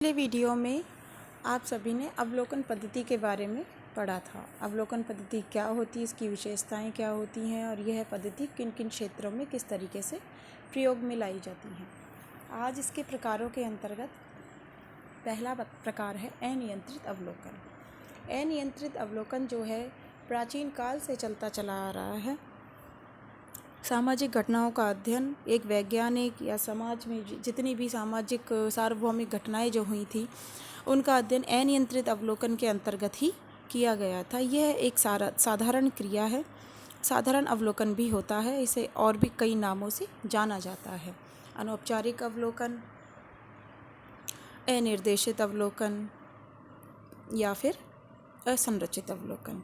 पिछले वीडियो में आप सभी ने अवलोकन पद्धति के बारे में पढ़ा था। अवलोकन पद्धति क्या होती है, इसकी विशेषताएं क्या होती हैं और यह पद्धति किन किन क्षेत्रों में किस तरीके से प्रयोग में लाई जाती है। आज इसके प्रकारों के अंतर्गत पहला प्रकार है अनियंत्रित अवलोकन। अनियंत्रित अवलोकन जो है प्राचीन काल से चलता चला आ रहा है। सामाजिक घटनाओं का अध्ययन एक वैज्ञानिक या समाज में जितनी भी सामाजिक सार्वभौमिक घटनाएं जो हुई थी उनका अध्ययन अनियंत्रित अवलोकन के अंतर्गत ही किया गया था। यह एक साधारण क्रिया है। साधारण अवलोकन भी होता है, इसे और भी कई नामों से जाना जाता है। अनौपचारिक अवलोकन, अनिर्देशित अवलोकन या फिर असंरचित अवलोकन।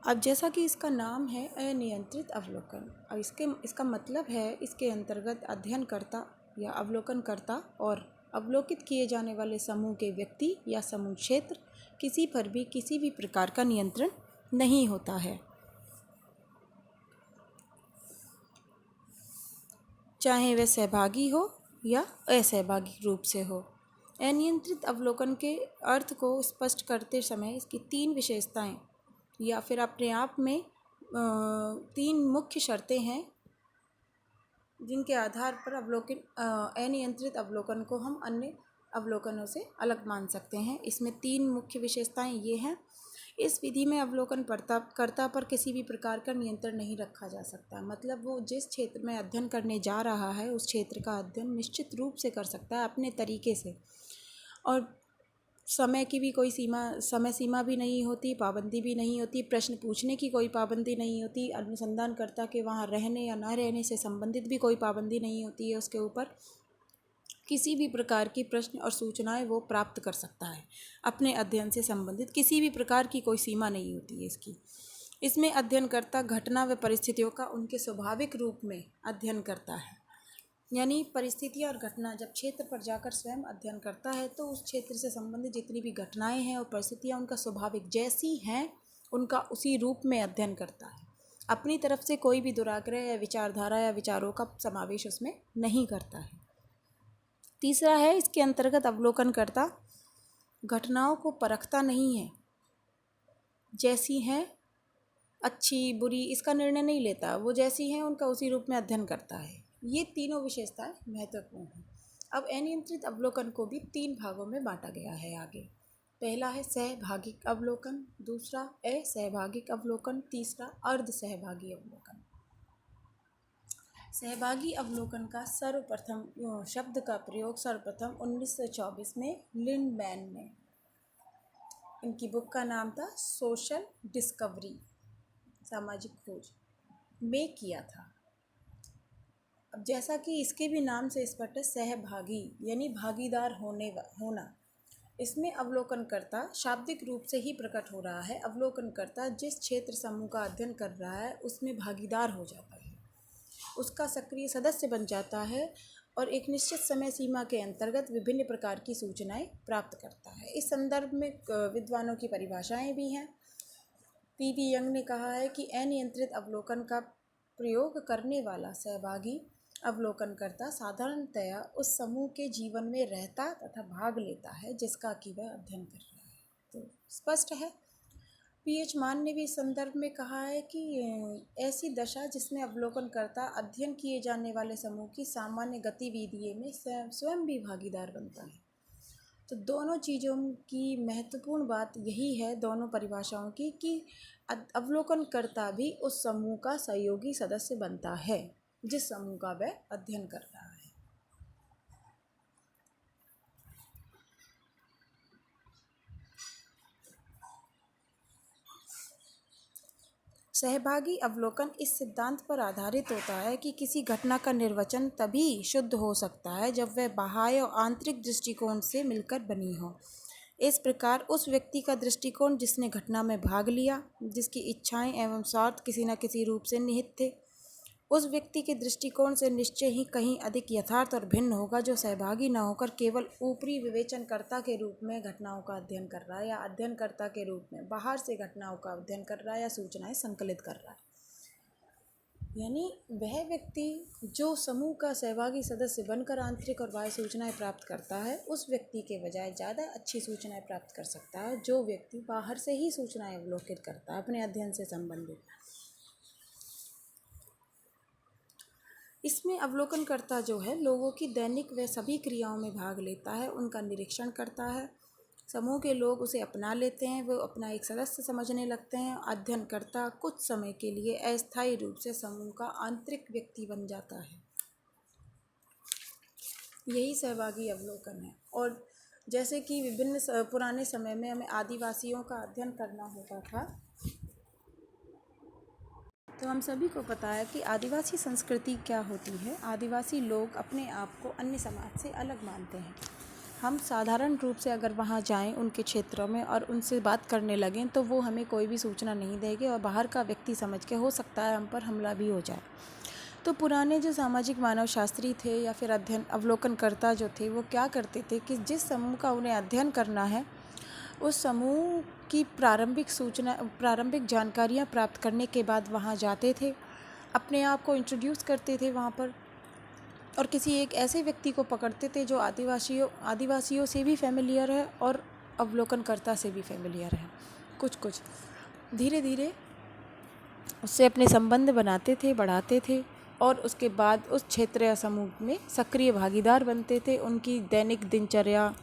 अब जैसा कि इसका नाम है अनियंत्रित अवलोकन, अब इसका मतलब है इसके अंतर्गत अध्ययनकर्ता या अवलोकनकर्ता और अवलोकित किए जाने वाले समूह के व्यक्ति या समूह क्षेत्र किसी पर भी किसी भी प्रकार का नियंत्रण नहीं होता है, चाहे वह सहभागी हो या असहभागी रूप से हो। अनियंत्रित अवलोकन के अर्थ को स्पष्ट करते समय इसकी तीन विशेषताएं या फिर अपने आप में तीन मुख्य शर्तें हैं जिनके आधार पर अनियंत्रित अवलोकन को हम अन्य अवलोकनों से अलग मान सकते हैं। इसमें तीन मुख्य विशेषताएं ये हैं। इस विधि में अवलोकनकर्ता पर किसी भी प्रकार का नियंत्रण नहीं रखा जा सकता। मतलब वो जिस क्षेत्र में अध्ययन करने जा रहा है उस क्षेत्र का अध्ययन निश्चित रूप से कर सकता है अपने तरीके से, और समय की भी कोई समय सीमा भी नहीं होती, पाबंदी भी नहीं होती, प्रश्न पूछने की कोई पाबंदी नहीं होती, अनुसंधानकर्ता के वहाँ रहने या ना रहने से संबंधित भी कोई पाबंदी नहीं होती है। उसके ऊपर किसी भी प्रकार की प्रश्न और सूचनाएं वो प्राप्त कर सकता है। अपने अध्ययन से संबंधित किसी भी प्रकार की कोई सीमा नहीं होती है इसकी। इसमें अध्ययनकर्ता घटना व परिस्थितियों का उनके स्वाभाविक रूप में अध्ययन करता है। यानी परिस्थितियाँ और घटना जब क्षेत्र पर जाकर स्वयं अध्ययन करता है तो उस क्षेत्र से संबंधित जितनी भी घटनाएं हैं और परिस्थितियाँ उनका स्वाभाविक जैसी हैं उनका उसी रूप में अध्ययन करता है। अपनी तरफ से कोई भी दुराग्रह या विचारधारा या विचारों का समावेश उसमें नहीं करता है। तीसरा है, इसके अंतर्गत अवलोकनकर्ता घटनाओं को परखता नहीं है, जैसी हैं अच्छी बुरी इसका निर्णय नहीं लेता, वो जैसी हैं उनका उसी रूप में अध्ययन करता है। ये तीनों विशेषताएं महत्वपूर्ण हैं। अब अनियंत्रित अवलोकन को भी तीन भागों में बांटा गया है आगे। पहला है सहभागिक अवलोकन, दूसरा असहभागिक अवलोकन, तीसरा अर्ध सहभागी अवलोकन। सहभागी अवलोकन का सर्वप्रथम शब्द का प्रयोग सर्वप्रथम 1924 में लिंडमैन ने, इनकी बुक का नाम था सोशल डिस्कवरी, सामाजिक खोज, में किया था। अब जैसा कि इसके भी नाम से स्पष्ट है, सहभागी यानी भागीदार होना। इसमें अवलोकनकर्ता शाब्दिक रूप से ही प्रकट हो रहा है। अवलोकनकर्ता जिस क्षेत्र समूह का अध्ययन कर रहा है उसमें भागीदार हो जाता है, उसका सक्रिय सदस्य बन जाता है और एक निश्चित समय सीमा के अंतर्गत विभिन्न प्रकार की सूचनाएं प्राप्त करता है। इस संदर्भ में विद्वानों की परिभाषाएं भी हैं। पीवी यंग ने कहा है कि अनियंत्रित अवलोकन का प्रयोग करने वाला सहभागी अवलोकनकर्ता साधारणतया उस समूह के जीवन में रहता तथा भाग लेता है जिसका कि वह अध्ययन कर रहा है। तो स्पष्ट है। पीएच मान ने भी इस संदर्भ में कहा है कि ऐसी दशा जिसमें अवलोकनकर्ता अध्ययन किए जाने वाले समूह की सामान्य गतिविधियों में स्वयं भी भागीदार बनता है। तो दोनों चीज़ों की महत्वपूर्ण बात यही है, दोनों परिभाषाओं की, कि अवलोकनकर्ता भी उस समूह का सहयोगी सदस्य बनता है जिस समूह का वह अध्ययन कर रहा है। सहभागी अवलोकन इस सिद्धांत पर आधारित होता है कि किसी घटना का निर्वचन तभी शुद्ध हो सकता है जब वह बाह्य और आंतरिक दृष्टिकोण से मिलकर बनी हो। इस प्रकार उस व्यक्ति का दृष्टिकोण जिसने घटना में भाग लिया, जिसकी इच्छाएं एवं स्वार्थ किसी न किसी रूप से निहित थे, उस व्यक्ति के दृष्टिकोण से निश्चय ही कहीं अधिक यथार्थ और भिन्न होगा जो सहभागी न होकर केवल ऊपरी विवेचनकर्ता के रूप में घटनाओं का अध्ययन कर रहा है या अध्ययनकर्ता के रूप में बाहर से घटनाओं का अध्ययन कर रहा है या सूचनाएं संकलित कर रहा है। यानी वह व्यक्ति जो समूह का सहभागी सदस्य बनकर आंतरिक और बाह्य सूचनाएं प्राप्त करता है, उस व्यक्ति के बजाय ज़्यादा अच्छी सूचनाएं प्राप्त कर सकता है जो व्यक्ति बाहर से ही सूचनाएं अवलोकित करता है अपने अध्ययन से संबंधित। इसमें अवलोकनकर्ता जो है लोगों की दैनिक व सभी क्रियाओं में भाग लेता है, उनका निरीक्षण करता है। समूह के लोग उसे अपना लेते हैं, वो अपना एक सदस्य समझने लगते हैं। अध्ययनकर्ता कुछ समय के लिए अस्थायी रूप से समूह का आंतरिक व्यक्ति बन जाता है। यही सहभागी अवलोकन है। और जैसे कि विभिन्न पुराने समय में हमें आदिवासियों का अध्ययन करना होता था, तो हम सभी को पता है कि आदिवासी संस्कृति क्या होती है। आदिवासी लोग अपने आप को अन्य समाज से अलग मानते हैं। हम साधारण रूप से अगर वहाँ जाएं उनके क्षेत्रों में और उनसे बात करने लगें तो वो हमें कोई भी सूचना नहीं देंगे और बाहर का व्यक्ति समझ के हो सकता है हम पर हमला भी हो जाए। तो पुराने जो सामाजिक मानव शास्त्री थे या फिर अध्ययन अवलोकनकर्ता जो थे, वो क्या करते थे कि जिस समूह का उन्हें अध्ययन करना है उस समूह की प्रारंभिक जानकारियाँ प्राप्त करने के बाद वहाँ जाते थे, अपने आप को इंट्रोड्यूस करते थे वहाँ पर, और किसी एक ऐसे व्यक्ति को पकड़ते थे जो आदिवासियों से भी फेमिलियर है और अवलोकनकर्ता से भी फेमिलियर है। कुछ धीरे धीरे उससे अपने संबंध बनाते थे, बढ़ाते थे और उसके बाद उस क्षेत्र या समूह में सक्रिय भागीदार बनते थे। उनकी दैनिक दिनचर्या,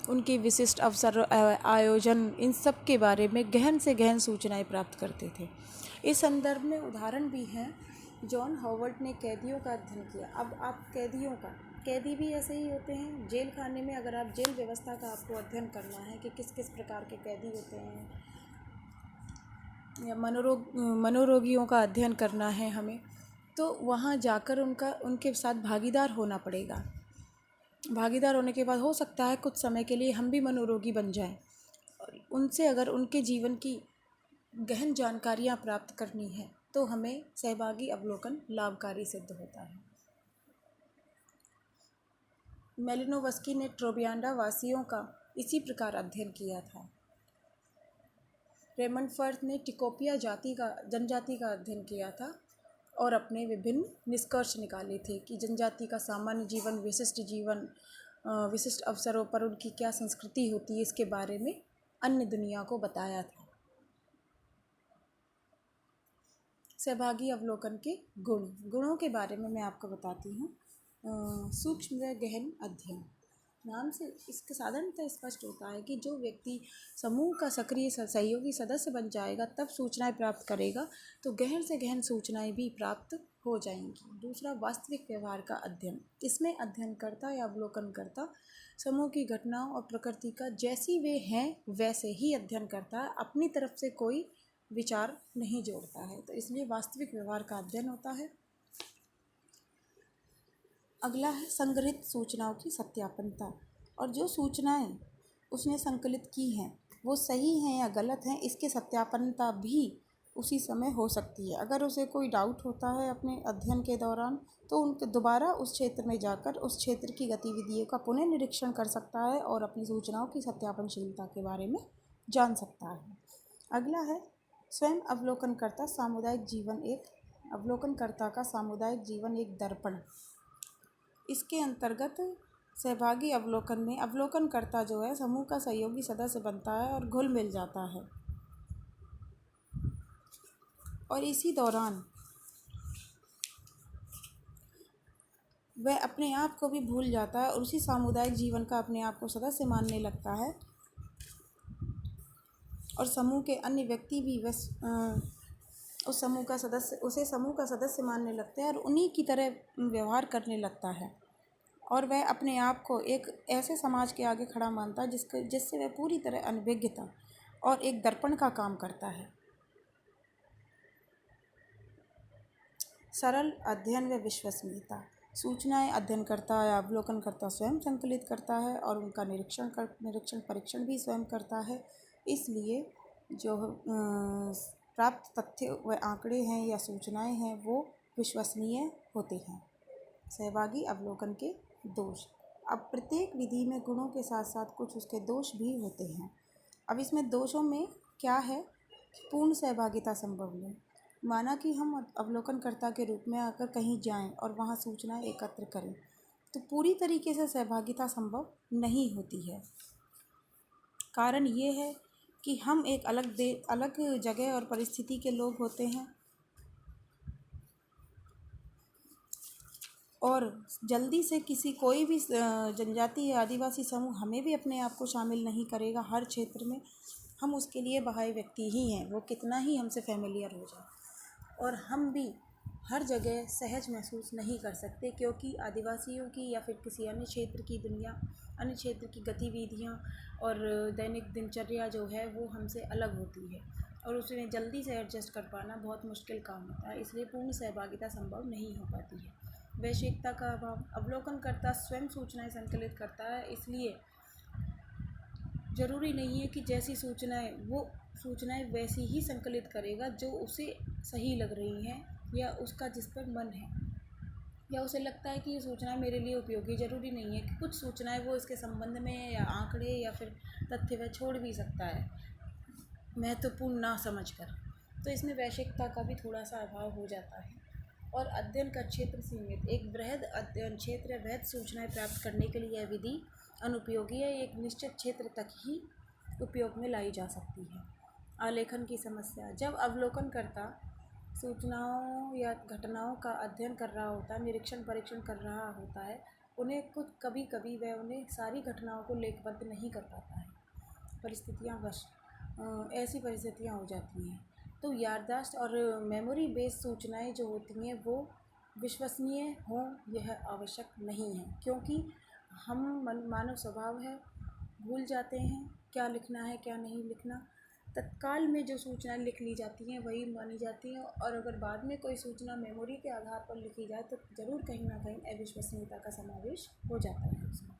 उनकी विशिष्ट अवसर आयोजन, इन सब के बारे में गहन से गहन सूचनाएं प्राप्त करते थे। इस संदर्भ में उदाहरण भी हैं। जॉन हॉवर्ड ने कैदियों का अध्ययन किया। अब आप कैदी भी ऐसे ही होते हैं। जेल खाने में अगर आप जेल व्यवस्था का आपको अध्ययन करना है कि किस किस प्रकार के कैदी होते हैं, या मनोरोगियों का अध्ययन करना है हमें, तो वहाँ जाकर उनके साथ भागीदार होना पड़ेगा। भागीदार होने के बाद हो सकता है कुछ समय के लिए हम भी मनोरोगी बन जाएं, और उनसे अगर उनके जीवन की गहन जानकारियाँ प्राप्त करनी है तो हमें सहभागी अवलोकन लाभकारी सिद्ध होता है। मेलिनोवस्की ने ट्रोबियांडा वासियों का इसी प्रकार अध्ययन किया था। रेमंड फर्थ ने टिकोपिया जनजाति का अध्ययन किया था और अपने विभिन्न निष्कर्ष निकाले थे कि जनजाति का सामान्य जीवन, विशिष्ट अवसरों पर उनकी क्या संस्कृति होती है, इसके बारे में अन्य दुनिया को बताया था। सहभागी अवलोकन के गुणों के बारे में मैं आपको बताती हूँ। सूक्ष्म व गहन अध्ययन नाम से इसका साधारणतः स्पष्ट होता है कि जो व्यक्ति समूह का सक्रिय सहयोगी सदस्य बन जाएगा, तब सूचनाएं प्राप्त करेगा तो गहन से गहन सूचनाएं भी प्राप्त हो जाएंगी। दूसरा, वास्तविक व्यवहार का अध्ययन। इसमें अध्ययनकर्ता या अवलोकनकर्ता समूह की घटनाओं और प्रकृति का जैसी वे हैं वैसे ही अध्ययन करता है, अपनी तरफ से कोई विचार नहीं जोड़ता है, तो इसलिए वास्तविक व्यवहार का अध्ययन होता है। अगला है संग्रहित सूचनाओं की सत्यापनता, और जो सूचनाएं उसने संकलित की हैं वो सही हैं या गलत हैं, इसके सत्यापनता भी उसी समय हो सकती है। अगर उसे कोई डाउट होता है अपने अध्ययन के दौरान तो उनके दोबारा उस क्षेत्र में जाकर उस क्षेत्र की गतिविधियों का पुनः निरीक्षण कर सकता है और अपनी सूचनाओं की सत्यापनशीलता के बारे में जान सकता है। अगला है स्वयं अवलोकनकर्ता का सामुदायिक जीवन एक दर्पण। इसके अंतर्गत सहभागी अवलोकन में अवलोकनकर्ता जो है समूह का सहयोगी सदस्य बनता है और घुल मिल जाता है, और इसी दौरान वह अपने आप को भी भूल जाता है और उसी सामुदायिक जीवन का अपने आप को सदस्य मानने लगता है, और समूह के अन्य व्यक्ति भी उसे समूह का सदस्य मानने लगते हैं और उन्हीं की तरह व्यवहार करने लगता है, और वह अपने आप को एक ऐसे समाज के आगे खड़ा मानता है जिससे वह पूरी तरह अनभिज्ञता और एक दर्पण का काम करता है। सरल अध्ययन व विश्वसनीयता। सूचनाएं अध्ययनकर्ता या अवलोकनकर्ता स्वयं संकलित करता है और उनका निरीक्षण परीक्षण भी स्वयं करता है, इसलिए जो प्राप्त तथ्य व आंकड़े हैं या सूचनाएं हैं वो विश्वसनीय होते हैं। सहभागी अवलोकन के दोष। अब प्रत्येक विधि में गुणों के साथ साथ कुछ उसके दोष भी होते हैं। अब इसमें दोषों में क्या है? पूर्ण सहभागिता संभव नहीं। माना कि हम अवलोकनकर्ता के रूप में अगर कहीं जाएं और वहां सूचनाएं एकत्र करें, तो पूरी तरीके से सहभागिता संभव नहीं होती है। कारण ये है कि हम एक अलग जगह और परिस्थिति के लोग होते हैं, और जल्दी से कोई भी जनजाति या आदिवासी समूह हमें भी अपने आप को शामिल नहीं करेगा हर क्षेत्र में। हम उसके लिए बाह्य व्यक्ति ही हैं, वो कितना ही हमसे फैमिलियर हो जाए। और हम भी हर जगह सहज महसूस नहीं कर सकते, क्योंकि आदिवासियों की या फिर किसी अन्य क्षेत्र की दुनिया, अन्य क्षेत्र की गतिविधियाँ और दैनिक दिनचर्या जो है वो हमसे अलग होती है, और उसमें जल्दी से एडजस्ट कर पाना बहुत मुश्किल काम होता है। इसलिए पूर्ण सहभागिता संभव नहीं हो पाती है। वैश्विकता का अभाव। अवलोकनकर्ता स्वयं सूचनाएं संकलित करता है, इसलिए ज़रूरी नहीं है कि जैसी सूचनाएं वैसी ही संकलित करेगा जो उसे सही लग रही हैं, या उसका जिस पर मन है, या उसे लगता है कि ये सूचनाएं मेरे लिए उपयोगी। ज़रूरी नहीं है कि कुछ सूचनाएं वो इसके संबंध में या आंकड़े या फिर तथ्य वह छोड़ भी सकता है महत्वपूर्ण ना समझकर। तो इसमें वैश्विकता का भी थोड़ा सा अभाव हो जाता है। और अध्ययन का क्षेत्र सीमित। एक बृहद अध्ययन क्षेत्र वृहद सूचनाएं प्राप्त करने के लिए यह विधि अनुपयोगी है, एक निश्चित क्षेत्र तक ही उपयोग में लाई जा सकती है। आलेखन की समस्या। जब अवलोकनकर्ता सूचनाओं या घटनाओं का अध्ययन कर रहा होता है, निरीक्षण परीक्षण कर रहा होता है, कभी कभी वह उन्हें सारी घटनाओं को लेखबद्ध नहीं कर पाता है। परिस्थितियाँ वश ऐसी परिस्थितियाँ हो जाती हैं। तो याददाश्त और मेमोरी बेस्ड सूचनाएं जो होती हैं वो विश्वसनीय हों, यह आवश्यक नहीं है, क्योंकि हम मानव स्वभाव है, भूल जाते हैं क्या लिखना है क्या नहीं लिखना। तत्काल में जो सूचनाएं लिख ली जाती हैं वही मानी जाती हैं, और अगर बाद में कोई सूचना मेमोरी के आधार पर लिखी जाए तो ज़रूर कहीं ना कहीं अविश्वसनीयता का समावेश हो जाता है उसमें।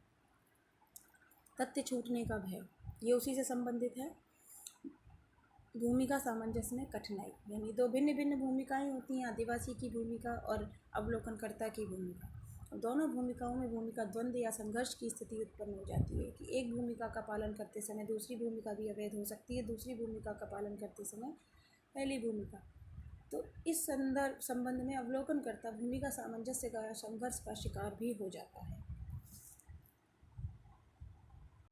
तथ्य छूटने का भय, ये उसी से संबंधित है। भूमिका सामंजस्य में कठिनाई, यानी दो भिन्न भिन्न भूमिकाएं होती हैं, आदिवासी की भूमिका और अवलोकनकर्ता की भूमिका। दोनों भूमिकाओं में भूमिका द्वंद्व या संघर्ष की स्थिति उत्पन्न हो जाती है कि एक भूमिका का पालन करते समय दूसरी भूमिका भी अवैध हो सकती है, दूसरी भूमिका का पालन करते समय पहली भूमिका। तो इस संबंध में अवलोकनकर्ता भूमिका सामंजस्य का या संघर्ष का शिकार भी हो जाता है।